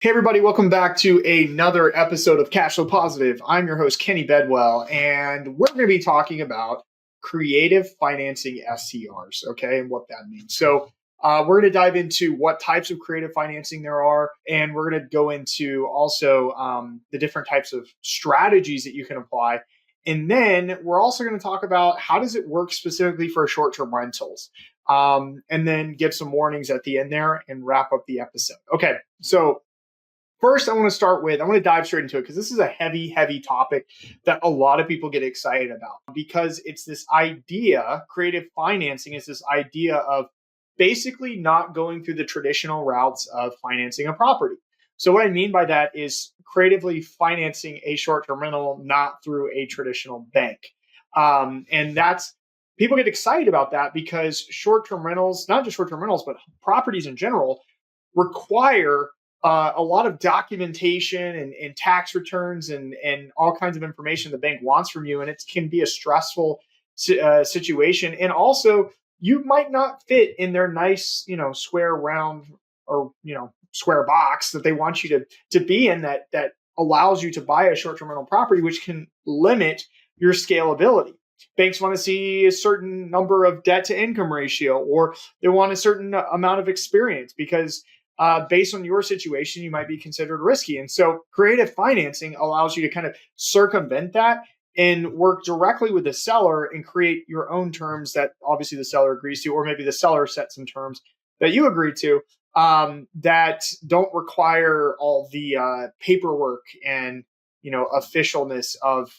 Hey, everybody, welcome back to another episode of Cash Flow Positive. I'm your host, Kenny Bedwell, and we're going to be talking about creative financing STRs, okay, and what that means. We're going to dive into what types of creative financing there are, and we're going to go into also the different types of strategies that you can apply. And then we're also going to talk about how does it work specifically for short-term rentals, and then give some warnings at the end there and wrap up the episode. Okay, so first, I want to dive straight into it because this is a heavy, heavy topic that a lot of people get excited about because it's this idea, creative financing is this idea of basically not going through the traditional routes of financing a property. So what I mean by that is creatively financing a short-term rental, not through a traditional bank. And that's People get excited about that because short-term rentals, not just short-term rentals, but properties in general, require a lot of documentation and tax returns and all kinds of information the bank wants from you. And it can be a stressful situation. And also, you might not fit in their nice, square, round, or, square box that they want you to be in that allows you to buy a short-term rental property, which can limit your scalability. Banks want to see a certain number of debt to income ratio, or they want a certain amount of experience because based on your situation, you might be considered risky. And so creative financing allows you to kind of circumvent that and work directly with the seller and create your own terms that obviously the seller agrees to, or maybe the seller sets some terms that you agree to that don't require all the paperwork and officialness of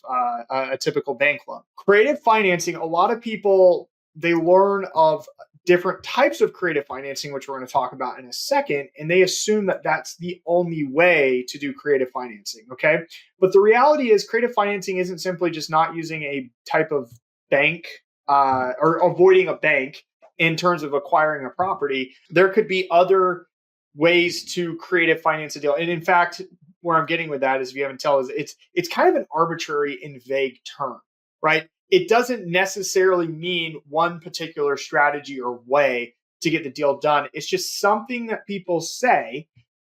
a typical bank loan. Creative financing, a lot of people, they learn of different types of creative financing, which we're going to talk about in a second, and they assume that that's the only way to do creative financing, okay? But the reality is creative financing isn't simply just not using a type of bank or avoiding a bank in terms of acquiring a property. There could be other ways to creative finance a deal. And in fact, where I'm getting with that is, if you haven't told, is it's kind of an arbitrary and vague term, right? It doesn't necessarily mean one particular strategy or way to get the deal done. It's just something that people say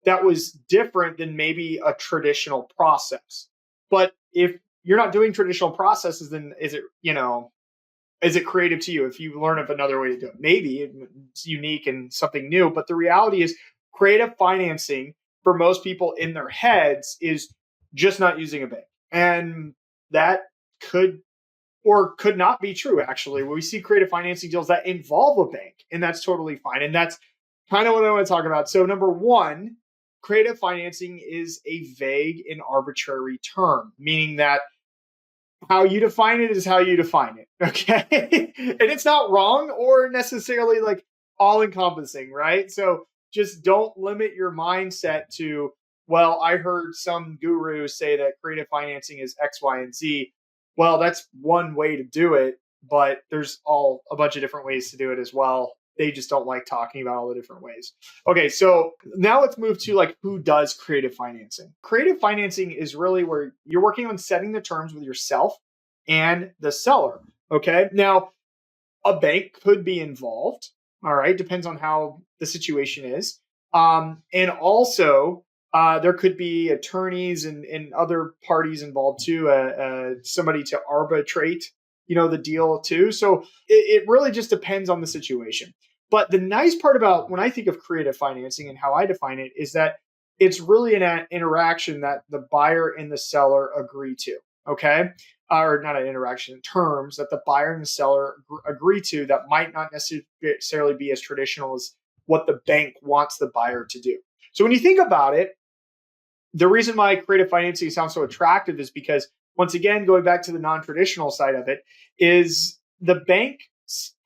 that was different than maybe a traditional process. But if you're not doing traditional processes, then is it creative to you if you learn of another way to do it? Maybe it's unique and something new, but the reality is creative financing for most people in their heads is just not using a bank. And that could or could not be true, actually. We see creative financing deals that involve a bank, and that's totally fine. And that's kind of what I want to talk about. So number one, creative financing is a vague and arbitrary term, meaning that how you define it is how you define it, okay? And it's not wrong or necessarily like all encompassing, right? So just don't limit your mindset to, well, I heard some guru say that creative financing is X, Y, and Z. Well, that's one way to do it, but there's a bunch of different ways to do it as well. They just don't like talking about all the different ways. Okay, so now let's move to like who does creative financing. Creative financing is really where you're working on setting the terms with yourself and the seller. Okay, now a bank could be involved. All right, depends on how the situation is. And also, there could be attorneys and other parties involved too, somebody to arbitrate, the deal too. So it really just depends on the situation. But the nice part about when I think of creative financing and how I define it is that it's really an interaction that the buyer and the seller agree to, okay? Or not an interaction, terms that the buyer and the seller agree to that might not necessarily be as traditional as what the bank wants the buyer to do. So when you think about it, the reason why creative financing sounds so attractive is because, once again, going back to the non-traditional side of it, is the bank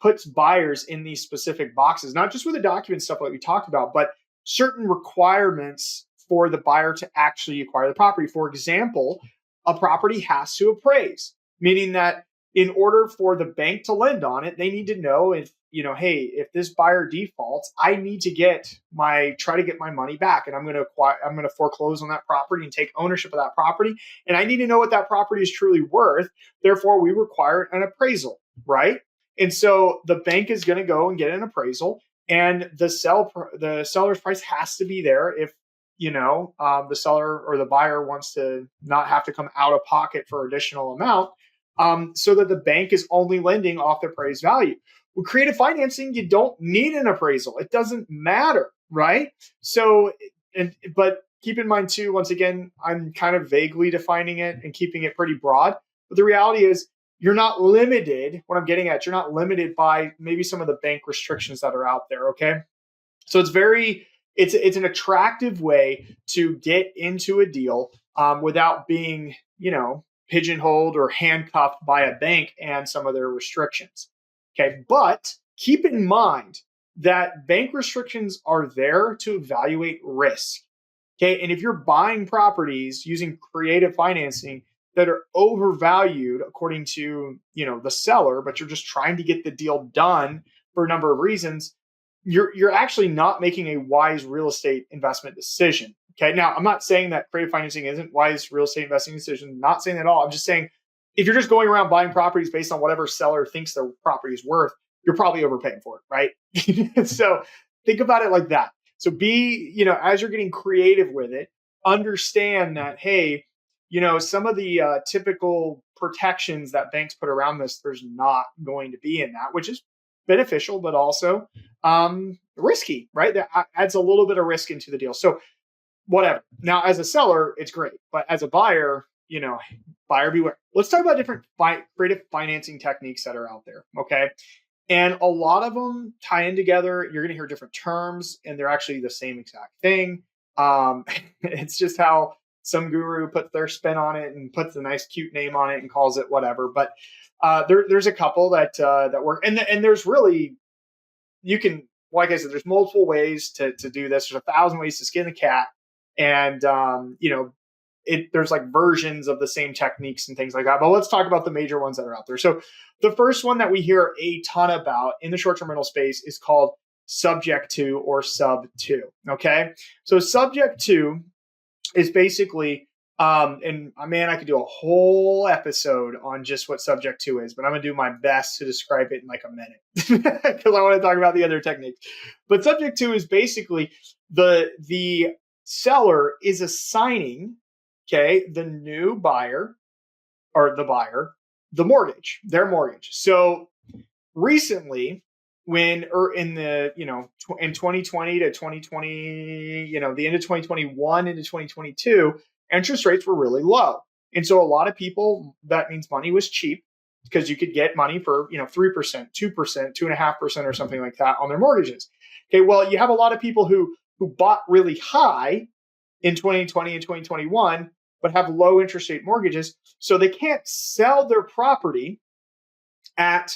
puts buyers in these specific boxes, not just with the document stuff like we talked about, but certain requirements for the buyer to actually acquire the property. For example, a property has to appraise, meaning that in order for the bank to lend on it, they need to know if, hey, if this buyer defaults, I need to try to get my money back, and I'm going to foreclose on that property and take ownership of that property. And I need to know what that property is truly worth. Therefore, we require an appraisal, right? And so the bank is going to go and get an appraisal, and the seller's price has to be there if the seller or the buyer wants to not have to come out of pocket for additional amount, so that the bank is only lending off the appraised value. With creative financing, you don't need an appraisal. It doesn't matter, right? So, but keep in mind too, once again, I'm kind of vaguely defining it and keeping it pretty broad. But the reality is, you're not limited. What I'm getting at, you're not limited by maybe some of the bank restrictions that are out there. Okay, so it's an attractive way to get into a deal without being pigeonholed or handcuffed by a bank and some of their restrictions. Okay, but keep in mind that bank restrictions are there to evaluate risk. Okay, and if you're buying properties using creative financing that are overvalued according to the seller, but you're just trying to get the deal done for a number of reasons, you're actually not making a wise real estate investment decision. Okay, now I'm not saying that creative financing isn't wise real estate investing decision. Not saying that at all. I'm just saying if you're just going around buying properties based on whatever seller thinks their property is worth, you're probably overpaying for it, right? So think about it like that. So as you're getting creative with it, understand that, hey, some of the typical protections that banks put around this, there's not going to be in that, which is beneficial, but also risky, right? That adds a little bit of risk into the deal. So whatever. Now, as a seller, it's great, but as a buyer, buyer beware. Let's talk about different creative financing techniques that are out there. Okay. And a lot of them tie in together. You're going to hear different terms, and they're actually the same exact thing. It's just how some guru puts their spin on it and puts a nice, cute name on it and calls it whatever. But there's a couple that work, and there's really, you can, like I said, there's multiple ways to do this. There's 1,000 ways to skin a cat, and there's like versions of the same techniques and things like that. But let's talk about the major ones that are out there. So the first one that we hear a ton about in the short-term rental space is called subject to, or sub to. Okay. So subject to is basically, and man, I could do a whole episode on just what subject to is, but I'm going to do my best to describe it in like a minute because I want to talk about the other techniques. But subject to is basically the seller is assigning, the new buyer or the buyer, their mortgage. So recently, in 2020 to 2020, the end of 2021 into 2022, interest rates were really low. And so a lot of people, that means money was cheap because you could get money for, 3%, 2%, 2.5% or something like that on their mortgages. Okay. Well, you have a lot of people who bought really high in 2020 and 2021, but have low interest rate mortgages. So they can't sell their property at,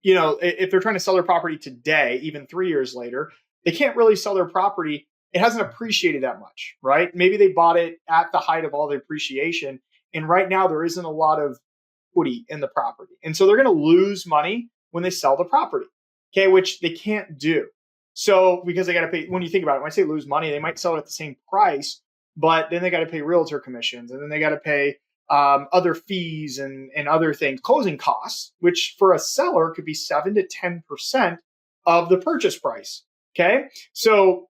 if they're trying to sell their property today, even 3 years later, they can't really sell their property. It hasn't appreciated that much, right? Maybe they bought it at the height of all the appreciation. And right now there isn't a lot of equity in the property. And so they're going to lose money when they sell the property, which they can't do. So because they got to pay, when you think about it, when I say lose money, they might sell it at the same price, but then they got to pay realtor commissions, and then they got to pay other fees and other things, closing costs, which for a seller could be 7 to 10% of the purchase price. Okay. So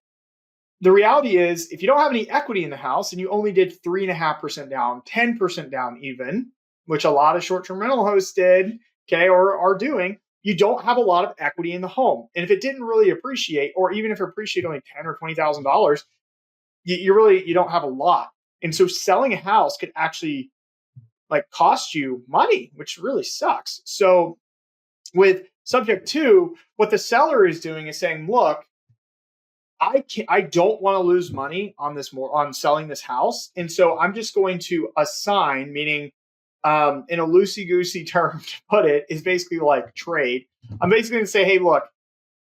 the reality is, if you don't have any equity in the house and you only did 3.5% down, 10% down even, which a lot of short-term rental hosts did, or are doing, you don't have a lot of equity in the home. And if it didn't really appreciate, or even if it appreciated only $10,000 or $20,000, you don't have a lot. And so selling a house could actually cost you money, which really sucks. So with subject to, what the seller is doing is saying, look, I don't want to lose money on selling this house. And so I'm just going to assign, meaning in a loosey-goosey term to put it, is basically like trade. I'm basically going to say, hey, look,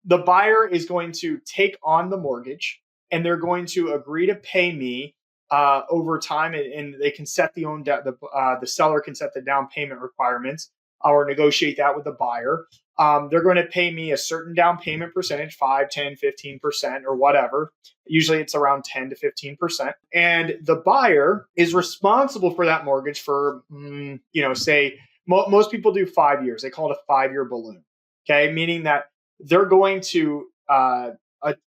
the buyer is going to take on the mortgage, and they're going to agree to pay me over time, and they can set the seller can set the down payment requirements or negotiate that with the buyer. They're going to pay me a certain down payment percentage, 5, 10, 15% or whatever. Usually it's around 10 to 15%. And the buyer is responsible for that mortgage for, say, most people do 5 years. They call it a 5-year balloon. Okay. Meaning that they're going to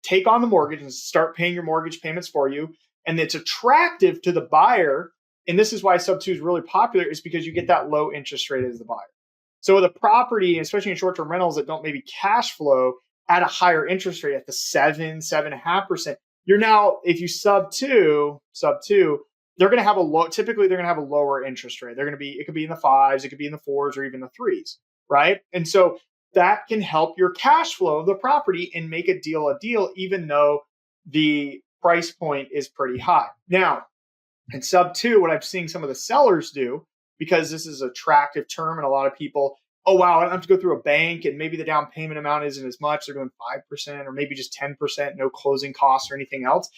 take on the mortgage and start paying your mortgage payments for you. and it's attractive to the buyer. And this is why sub two is really popular, is because you get that low interest rate as the buyer. So with a property, especially in short-term rentals that don't maybe cash flow at a higher interest rate at the 7.5%, you're now, if you sub two, they're going to have typically they're going to have a lower interest rate. It could be in the fives, it could be in the fours, or even the threes, right? And so that can help your cash flow of the property and make a deal, even though the price point is pretty high. Now, in sub two, what I'm seeing some of the sellers do, because this is an attractive term and a lot of people, oh, wow, I don't have to go through a bank and maybe the down payment amount isn't as much. They're doing 5% or maybe just 10%, no closing costs or anything else.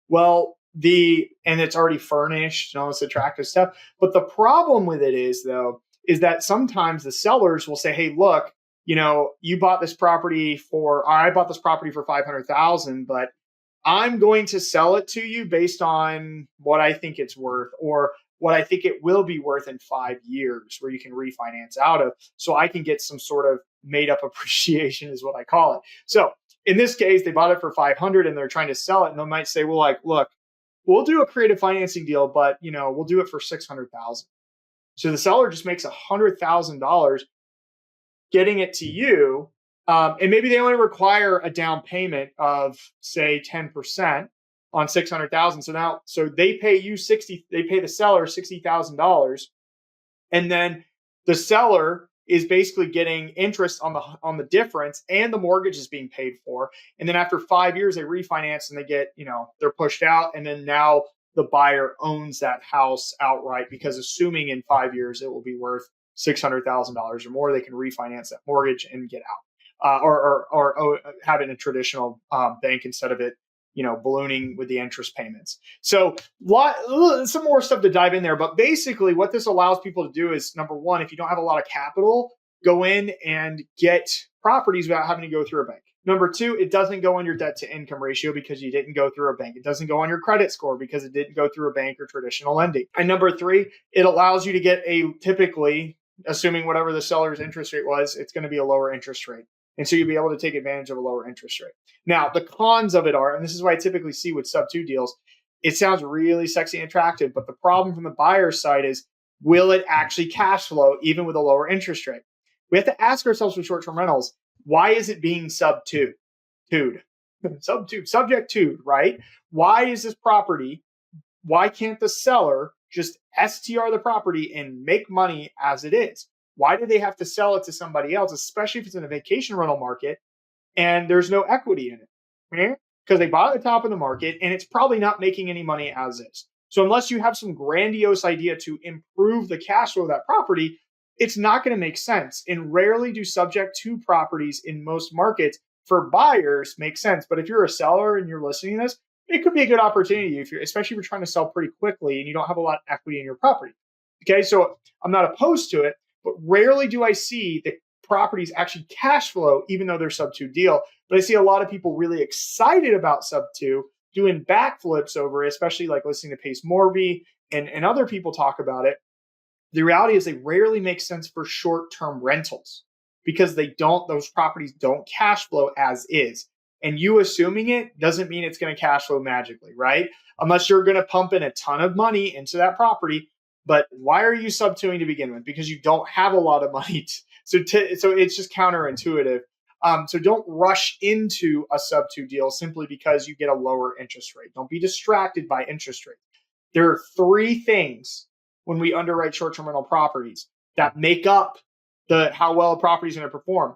Well, and it's already furnished and all this attractive stuff. But the problem with it is that sometimes the sellers will say, hey, look, I bought this property for $500,000, but I'm going to sell it to you based on what I think it's worth, or what I think it will be worth in 5 years, where you can refinance out of, so I can get some sort of made up appreciation is what I call it. So in this case, they bought it for 500 and they're trying to sell it. And they might say, well, like, look, we'll do a creative financing deal, but we'll do it for 600,000. So the seller just makes $100,000 getting it to you. And maybe they only require a down payment of, say, 10% on 600,000. So they pay the seller $60,000, and then the seller is basically getting interest on the difference, and the mortgage is being paid for. And then after 5 years, they refinance and they get, they're pushed out, and then now the buyer owns that house outright, because assuming in 5 years it will be worth $600,000 or more, they can refinance that mortgage and get out, or have it in a traditional bank instead of it, ballooning with the interest payments. So some more stuff to dive in there. But basically what this allows people to do is, number one, if you don't have a lot of capital, go in and get properties without having to go through a bank. Number two, it doesn't go on your debt to income ratio because you didn't go through a bank. It doesn't go on your credit score because it didn't go through a bank or traditional lending. And number three, it allows you to get typically, assuming whatever the seller's interest rate was, it's going to be a lower interest rate. And so you'll be able to take advantage of a lower interest rate. Now, the cons of it are, and this is what I typically see with sub two deals, it sounds really sexy and attractive, but the problem from the buyer's side is, will it actually cash flow even with a lower interest rate? We have to ask ourselves with short-term rentals, why is it being sub two? Subject to, right? Why is this property, why can't the seller just STR the property and make money as it is? Why do they have to sell it to somebody else, especially if it's in a vacation rental market and there's no equity in it? Because they bought at the top of the market and it's probably not making any money as is. So unless you have some grandiose idea to improve the cash flow of that property, it's not going to make sense. And rarely do subject to properties in most markets for buyers make sense. But if you're a seller and you're listening to this, it could be a good opportunity, especially if you're trying to sell pretty quickly and you don't have a lot of equity in your property. Okay, so I'm not opposed to it, but rarely do I see that properties actually cash flow, even though they're sub two deal. But I see a lot of people really excited about sub two, doing backflips over it, especially like listening to Pace Morby and other people talk about it. The reality is they rarely make sense for short-term rentals because those properties don't cash flow as is. And you assuming it doesn't mean it's going to cash flow magically, right? Unless you're going to pump in a ton of money into that property. But why are you sub-twoing to begin with? Because you don't have a lot of money. So it's just counterintuitive. So don't rush into a sub-two deal simply because you get a lower interest rate. Don't be distracted by interest rate. There are three things when we underwrite short-term rental properties that make up how well a property is going to perform.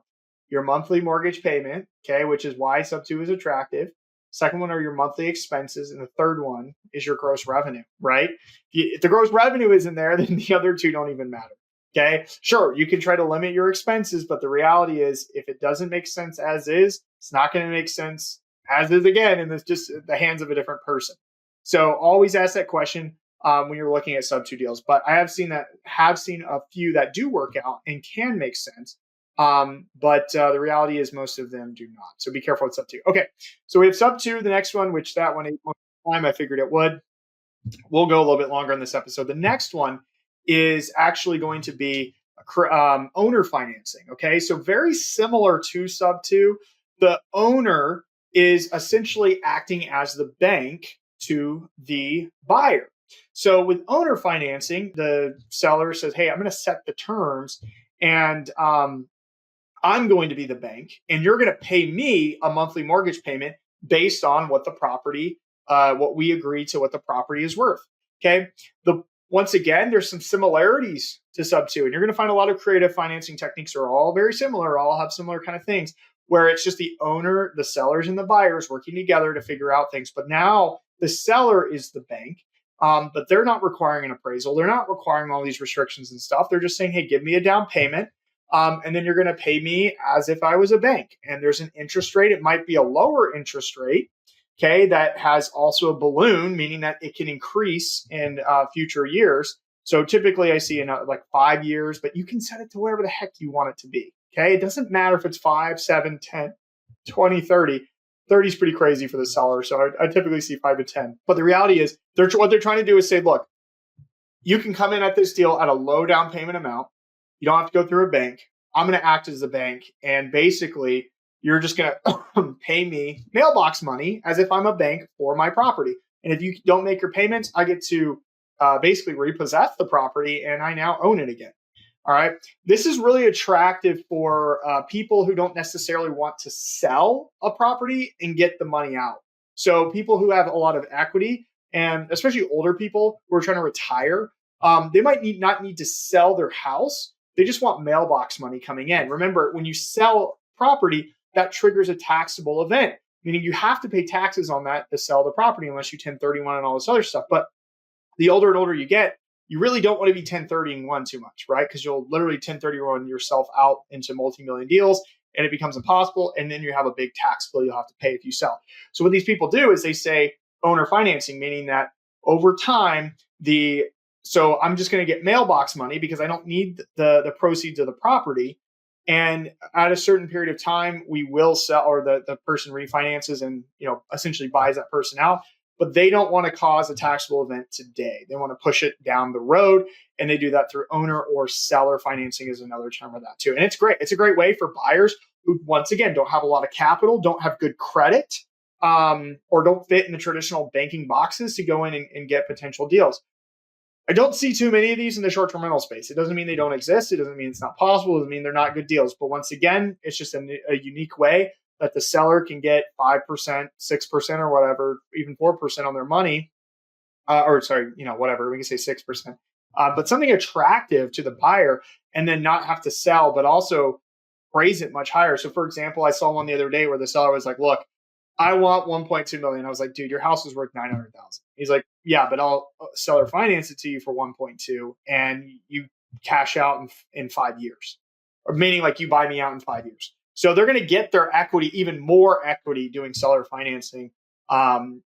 Your monthly mortgage payment, okay, which is why sub-two is attractive. Second one are your monthly expenses. And the third one is your gross revenue, right? If the gross revenue isn't there, then the other two don't even matter, okay? Sure, you can try to limit your expenses, but the reality is if it doesn't make sense as is, it's not going to make sense as is again, and it's just the hands of a different person. So always ask that question when you're looking at sub-two deals. But I have seen a few that do work out and can make sense. But the reality is most of them do not. So be careful with sub-two. Okay, so we have sub-two, the next one, which that one, 8 months time, I figured it would. We'll go a little bit longer in this episode. The next one is actually going to be owner financing. Okay, so very similar to sub-two. The owner is essentially acting as the bank to the buyer. So with owner financing, the seller says, hey, I'm going to set the terms and I'm going to be the bank and you're going to pay me a monthly mortgage payment based on what the property, what we agree to what the property is worth. Okay. Once again, there's some similarities to sub two, and you're going to find a lot of creative financing techniques are all very similar, all have similar kind of things where it's just the owner, the sellers, and the buyers working together to figure out things. But now the seller is the bank, but they're not requiring an appraisal. They're not requiring all these restrictions and stuff. They're just saying, hey, give me a down payment. And then you're going to pay me as if I was a bank. And there's an interest rate. It might be a lower interest rate, okay, that has also a balloon, meaning that it can increase in future years. So typically I see in like 5 years, but you can set it to whatever the heck you want it to be, okay? It doesn't matter if it's 5, 7, 10, 20, 30. 30 is pretty crazy for the seller, so I typically see 5 to 10. But the reality is, what they're trying to do is say, look, you can come in at this deal at a low down payment amount. You don't have to go through a bank. I'm going to act as a bank. And basically, you're just going to pay me mailbox money as if I'm a bank for my property. And if you don't make your payments, I get to basically repossess the property and I now own it again. All right. This is really attractive for people who don't necessarily want to sell a property and get the money out. So people who have a lot of equity, and especially older people who are trying to retire, they might not need to sell their house. They just want mailbox money coming in. Remember, when you sell property, that triggers a taxable event, meaning you have to pay taxes on that to sell the property unless you 1031 and all this other stuff. But the older and older you get, you really don't want to be 1031 too much, right? Because you'll literally 1031 yourself out into multi-million deals and it becomes impossible. And then you have a big tax bill you'll have to pay if you sell. So what these people do is they say owner financing, meaning that over time, so I'm just going to get mailbox money because I don't need the proceeds of the property. And at a certain period of time, we will sell, or the person refinances and essentially buys that person out. But they don't want to cause a taxable event today. They want to push it down the road, and they do that through owner or seller financing is another term of that too. And it's great. It's a great way for buyers who, once again, don't have a lot of capital, don't have good credit, or don't fit in the traditional banking boxes to go in and get potential deals. I don't see too many of these in the short-term rental space. It doesn't mean they don't exist. It doesn't mean it's not possible. It doesn't mean they're not good deals. But once again, it's just a unique way that the seller can get 5%, 6% or whatever, even 4% on their money. Whatever, we can say 6%. But something attractive to the buyer and then not have to sell, but also raise it much higher. So for example, I saw one the other day where the seller was like, look, I want 1.2 million. I was like, dude, your house is worth 900,000. He's like, yeah, but I'll seller finance it to you for 1.2 and you cash out in 5 years, or meaning like you buy me out in 5 years. So they're going to get their equity, even more equity doing seller financing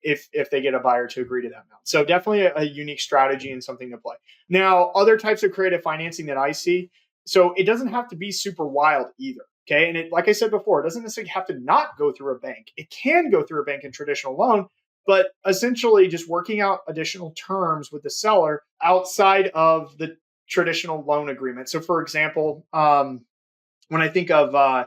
if they get a buyer to agree to that amount. So definitely a unique strategy and something to play. Now, other types of creative financing that I see, so it doesn't have to be super wild either. Okay. And like I said before, it doesn't necessarily have to not go through a bank. It can go through a bank in traditional loan, but essentially just working out additional terms with the seller outside of the traditional loan agreement. So for example, when I think of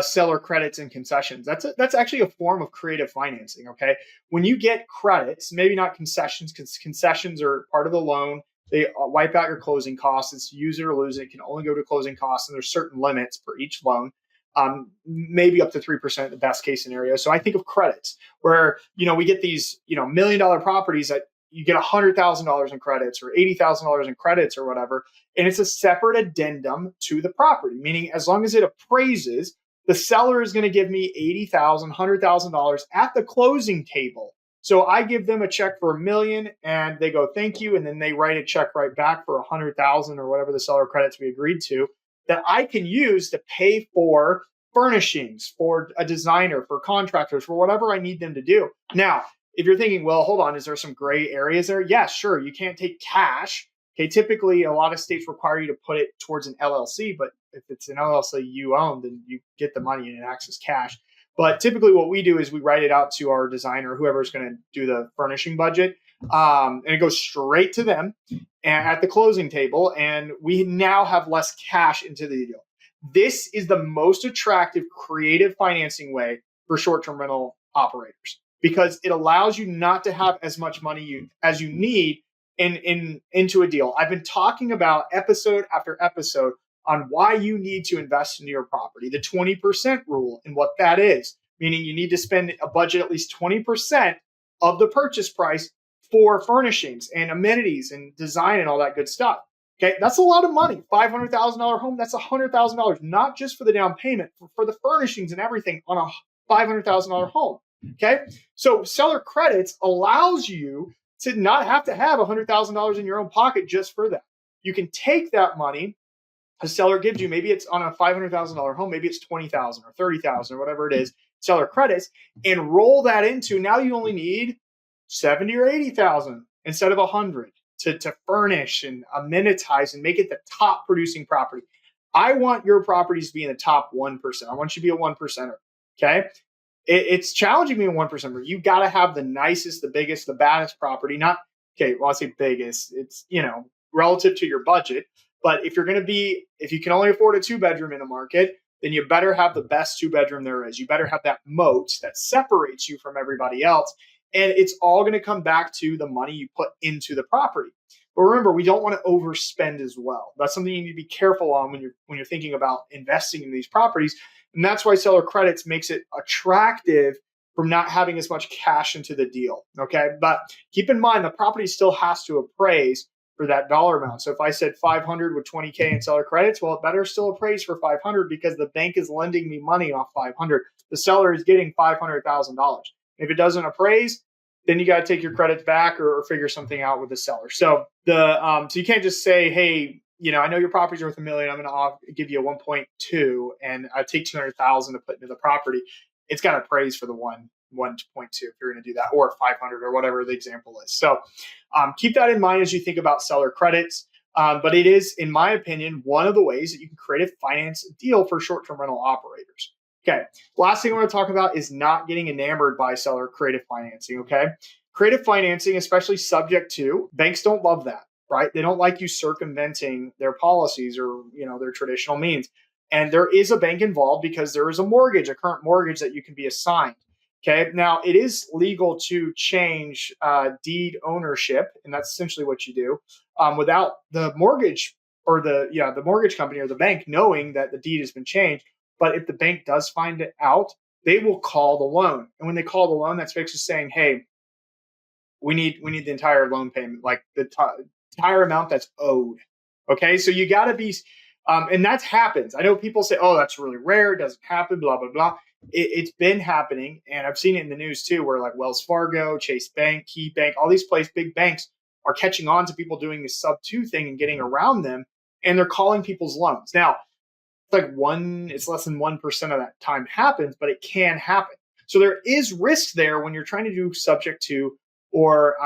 seller credits and concessions, that's actually a form of creative financing. Okay. When you get credits, maybe not concessions, because concessions are part of the loan. They wipe out your closing costs. It's use it or lose it. It can only go to closing costs, and there's certain limits for each loan, maybe up to 3% the best case scenario. So I think of credits where, we get these, $1 million properties that you get $100,000 in credits or $80,000 in credits or whatever. And it's a separate addendum to the property, meaning as long as it appraises, the seller is going to give me $80,000, $100,000 at the closing table. So I give them a check for $1 million and they go, thank you. And then they write a check right back for $100,000 or whatever the seller credits we agreed to that I can use to pay for furnishings, for a designer, for contractors, for whatever I need them to do. Now, if you're thinking, well, hold on, is there some gray areas there? Yes, sure. You can't take cash. Okay, typically a lot of states require you to put it towards an LLC, but if it's an LLC you own, then you get the money and it acts as cash. But typically what we do is we write it out to our designer, whoever's going to do the furnishing budget, and it goes straight to them at the closing table, and we now have less cash into the deal. This is the most attractive creative financing way for short-term rental operators. because it allows you not to have as much money as you need into a deal. I've been talking about episode after episode on why you need to invest into your property, the 20% rule, and what that is, meaning you need to spend a budget at least 20% of the purchase price for furnishings and amenities and design and all that good stuff. Okay, that's a lot of money. $500,000 home, that's $100,000, not just for the down payment, for the furnishings and everything on a $500,000 home. Okay, so seller credits allows you to not have to have $100,000 in your own pocket just for that. You can take that money a seller gives you, maybe it's on a $500,000 home, maybe it's $20,000 or $30,000 or whatever it is, seller credits, and roll that into, now you only need 70 or 80,000 instead of 100 to furnish and amenitize and make it the top producing property. I want your properties to be in the top 1%. I want you to be a 1%er. Okay. It's challenging being a 1%er. You got to have the nicest, the biggest, the baddest property. Not, okay, well, I say biggest. It's, relative to your budget. But if you can only afford a 2-bedroom in a market, then you better have the best 2-bedroom there is. You better have that moat that separates you from everybody else. And it's all going to come back to the money you put into the property. But remember, we don't want to overspend as well. That's something you need to be careful on when you're thinking about investing in these properties. And that's why seller credits makes it attractive from not having as much cash into the deal. Okay. But keep in mind, the property still has to appraise for that dollar amount. So if I said 500 with 20K in seller credits, well, it better still appraise for 500 because the bank is lending me money off 500. The seller is getting $500,000. If it doesn't appraise, then you got to take your credits back or figure something out with the seller. So so you can't just say, hey, I know your property's worth $1 million. I'm going to give you a 1.2 and I take 200,000 to put into the property. It's got to appraise for the 1.2 if you're going to do that, or 500 or whatever the example is. So keep that in mind as you think about seller credits. But it is, in my opinion, one of the ways that you can create a finance deal for short-term rental operators. Okay. Last thing I want to talk about is not getting enamored by seller creative financing. Okay. Creative financing, especially subject to, banks don't love that, right? They don't like you circumventing their policies or, their traditional means. And there is a bank involved because there is a mortgage, a current mortgage that you can be assigned. Okay. Now it is legal to change deed ownership, and that's essentially what you do without the mortgage or the mortgage company or the bank knowing that the deed has been changed. But if the bank does find it out, they will call the loan, and when they call the loan, that's basically saying, "Hey, we need the entire loan payment, like the entire amount that's owed." Okay, so you got to be, and that happens. I know people say, "Oh, that's really rare. It doesn't happen." Blah blah blah. It's been happening, and I've seen it in the news too, where like Wells Fargo, Chase Bank, Key Bank, all these big banks are catching on to people doing this sub-2 thing and getting around them, and they're calling people's loans. Now, it's less than 1% of that time happens, but it can happen. So there is risk there when you're trying to do subject to or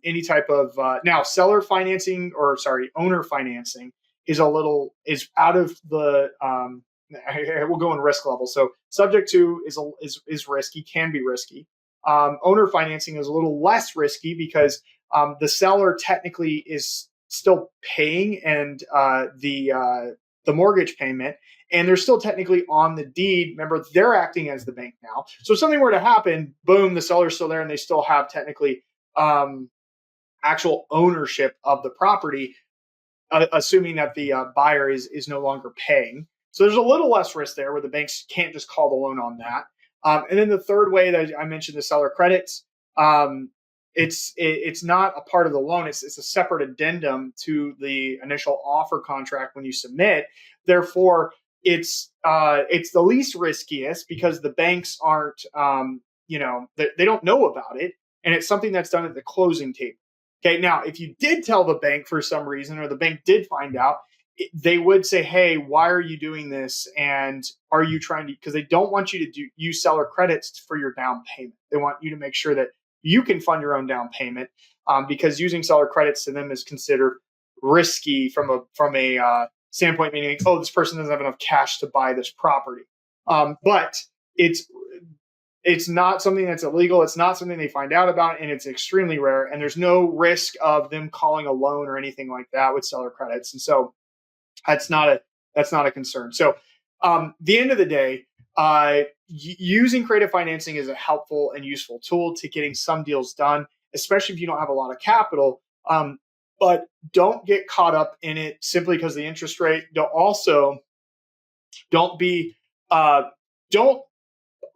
any type of now seller financing owner financing is out of the we'll go in risk level. So subject to is risky, can be risky. Owner financing is a little less risky because the seller technically is still paying and the mortgage payment, and they're still technically on the deed. Remember, they're acting as the bank now. So if something were to happen, boom, the seller's still there and they still have technically actual ownership of the property, assuming that the buyer is no longer paying. So there's a little less risk there where the banks can't just call the loan on that. And then the third way that I mentioned, the seller credits, it's not a part of the loan. It's a separate addendum to the initial offer contract when you submit. Therefore, it's the least riskiest because the banks aren't, they don't know about it, and it's something that's done at the closing table. Okay, now if you did tell the bank for some reason, or the bank did find out, they would say, "Hey, why are you doing this? And are you trying to?" Because they don't want you to use seller credits for your down payment. They want you to make sure that you can fund your own down payment, because using seller credits to them is considered risky from a standpoint, meaning, oh, this person doesn't have enough cash to buy this property. But it's not something that's illegal. It's not something they find out about, and it's extremely rare. And there's no risk of them calling a loan or anything like that with seller credits. And so that's not a concern. So the end of the day, using creative financing is a helpful and useful tool to getting some deals done, especially if you don't have a lot of capital. But don't get caught up in it simply because of the interest rate. Don't be don't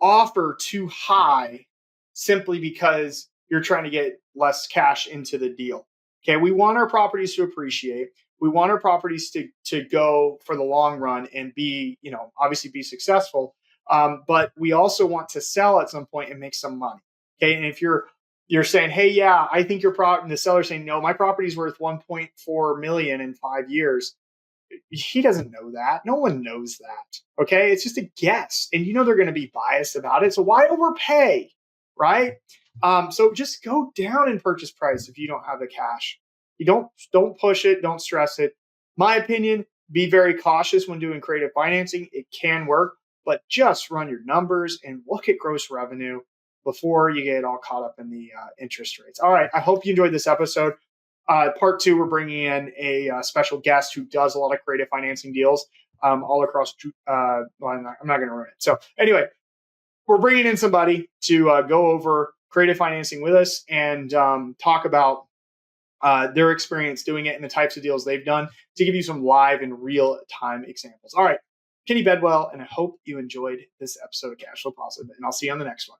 offer too high simply because you're trying to get less cash into the deal. Okay, we want our properties to appreciate. We want our properties to go for the long run and be, obviously be successful. But we also want to sell at some point and make some money. Okay, and if you're saying, hey, yeah, I think your property, and the seller's saying, no, my property's worth 1.4 million in 5 years. He doesn't know that. No one knows that. Okay. It's just a guess. And they're going to be biased about it. So why overpay? Right. So just go down in purchase price if you don't have the cash. You don't push it, don't stress it. My opinion, be very cautious when doing creative financing. It can work, but just run your numbers and look at gross revenue before you get all caught up in the interest rates. All right. I hope you enjoyed this episode. Part two, we're bringing in a special guest who does a lot of creative financing deals all across. I'm not going to ruin it. So anyway, we're bringing in somebody to go over creative financing with us and talk about their experience doing it and the types of deals they've done to give you some live and real time examples. All right, Kenny Bedwell, and I hope you enjoyed this episode of Cash Flow Positive, and I'll see you on the next one.